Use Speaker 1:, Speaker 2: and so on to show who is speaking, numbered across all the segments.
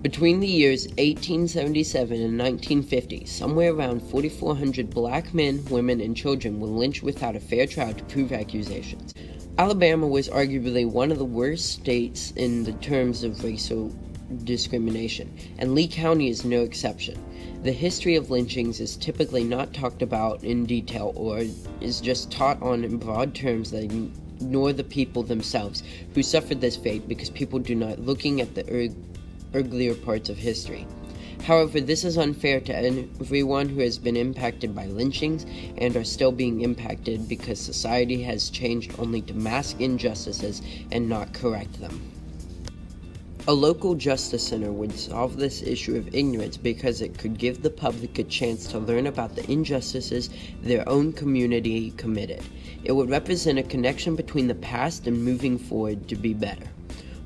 Speaker 1: Between the years 1877 and 1950, somewhere around 4,400 black men, women, and children were lynched without a fair trial to prove accusations. Alabama was arguably one of the worst states in the terms of racial discrimination, and Lee County is no exception. The history of lynchings is typically not talked about in detail or is just taught on in broad terms that ignore the people themselves who suffered this fate because people do not looking at the earlier parts of history. However, this is unfair to everyone who has been impacted by lynchings and are still being impacted because society has changed only to mask injustices and not correct them. A local justice center would solve this issue of ignorance because it could give the public a chance to learn about the injustices their own community committed. It would represent a connection between the past and moving forward to be better.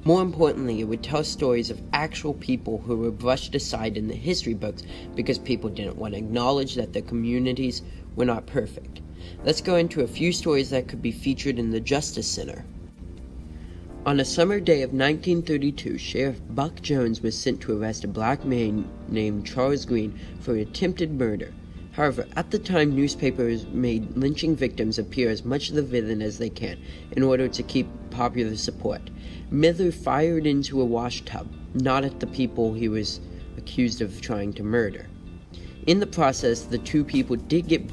Speaker 1: More importantly, it would tell stories of actual people who were brushed aside in the history books because people didn't want to acknowledge that their communities were not perfect. Let's go into a few stories that could be featured in the Justice Center. On a summer day of 1932, Sheriff Buck Jones was sent to arrest a black man named Charles Green for attempted murder. However, at the time, newspapers made lynching victims appear as much of the villain as they can in order to keep popular support. Miller fired into a washtub, not at the people he was accused of trying to murder. In the process, the two people did get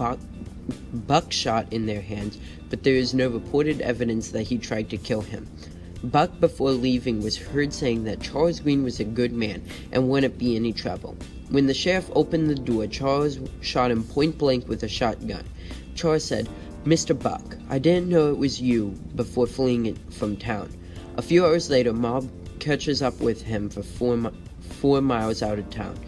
Speaker 1: buckshot in their hands, but there is no reported evidence that he tried to kill him. Buck, before leaving, was heard saying that Charles Green was a good man and wouldn't be any trouble. When the sheriff opened the door, Charles shot him point blank with a shotgun. Charles said, "Mr. Buck, I didn't know it was you," before fleeing from town. A few hours later, mob catches up with him for 4 miles out of town.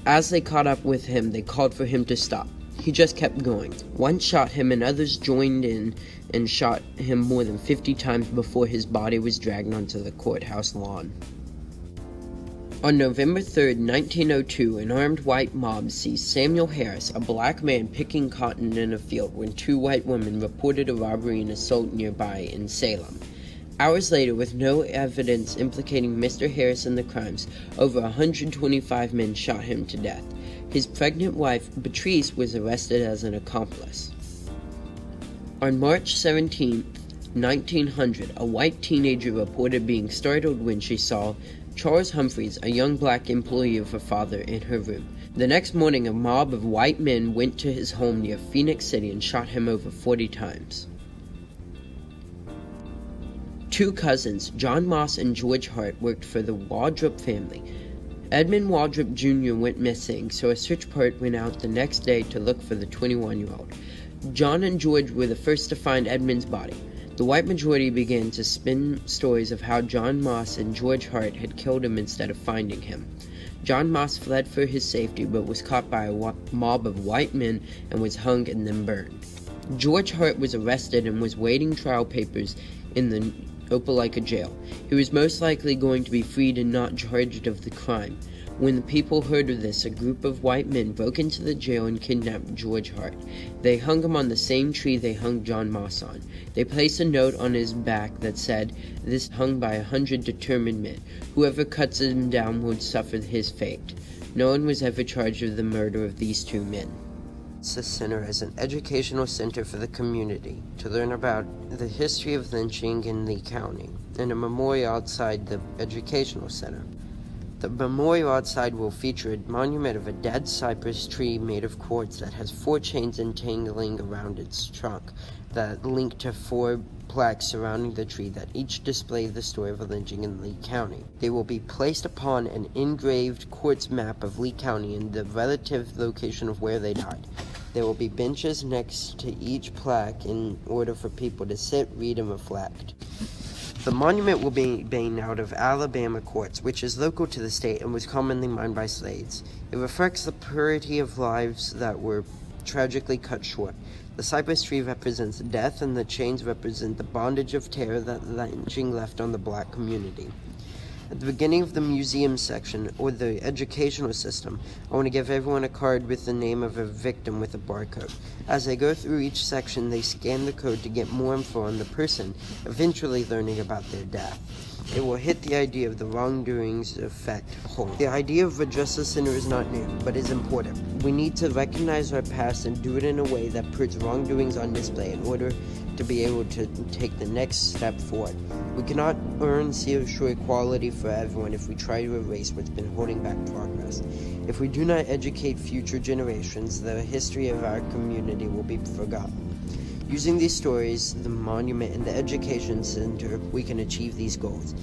Speaker 1: As they caught up with him, they called for him to stop. He just kept going. One shot him and others joined in and shot him more than 50 times before his body was dragged onto the courthouse lawn. On November 3, 1902, an armed white mob seized Samuel Harris, a black man picking cotton in a field, when two white women reported a robbery and assault nearby in Salem. Hours later, with no evidence implicating Mr. Harris in the crimes, over 125 men shot him to death. His pregnant wife, Patrice, was arrested as an accomplice. On March 17, 1900, a white teenager reported being startled when she saw Charles Humphreys, a young black employee of her father, in her room. The next morning, a mob of white men went to his home near Phoenix City and shot him over 40 times. Two cousins, John Moss and George Hart, worked for the Waldrop family. Edmund Waldrop Jr. went missing, so a search party went out the next day to look for the 21-year-old. John and George were the first to find Edmund's body. The white majority began to spin stories of how John Moss and George Hart had killed him instead of finding him. John Moss fled for his safety but was caught by a mob of white men and was hung and then burned. George Hart was arrested and was waiting trial papers in the Opelika jail. He was most likely going to be freed and not charged of the crime. When the people heard of this, a group of white men broke into the jail and kidnapped George Hart. They hung him on the same tree they hung John Moss on. They placed a note on his back that said, "This hung by 100 determined men. Whoever cuts him down would suffer his fate." No one was ever charged with the murder of these two men. The center is an educational center for the community to learn about the history of lynching in Lee County, and a memorial outside the educational center. The memorial outside will feature a monument of a dead cypress tree made of quartz that has 4 chains entangling around its trunk that link to 4 plaques surrounding the tree that each display the story of a lynching in Lee County. They will be placed upon an engraved quartz map of Lee County and the relative location of where they died. There will be benches next to each plaque in order for people to sit, read, and reflect. The monument will be made out of Alabama quartz, which is local to the state and was commonly mined by slaves. It reflects the purity of lives that were tragically cut short. The cypress tree represents death, and the chains represent the bondage of terror that lynching left on the black community. At the beginning of the museum section, or the educational system, I want to give everyone a card with the name of a victim with a barcode. As they go through each section, they scan the code to get more info on the person, eventually learning about their death. it will hit the idea of the wrongdoings effect home. The idea of a justice center is not new, but is important. We need to recognize our past and do it in a way that puts wrongdoings on display in order to be able to take the next step forward. We cannot earn social equality for everyone if we try to erase what's been holding back progress. If we do not educate future generations, the history of our community will be forgotten. Using these stories, the monument, and the education center, we can achieve these goals.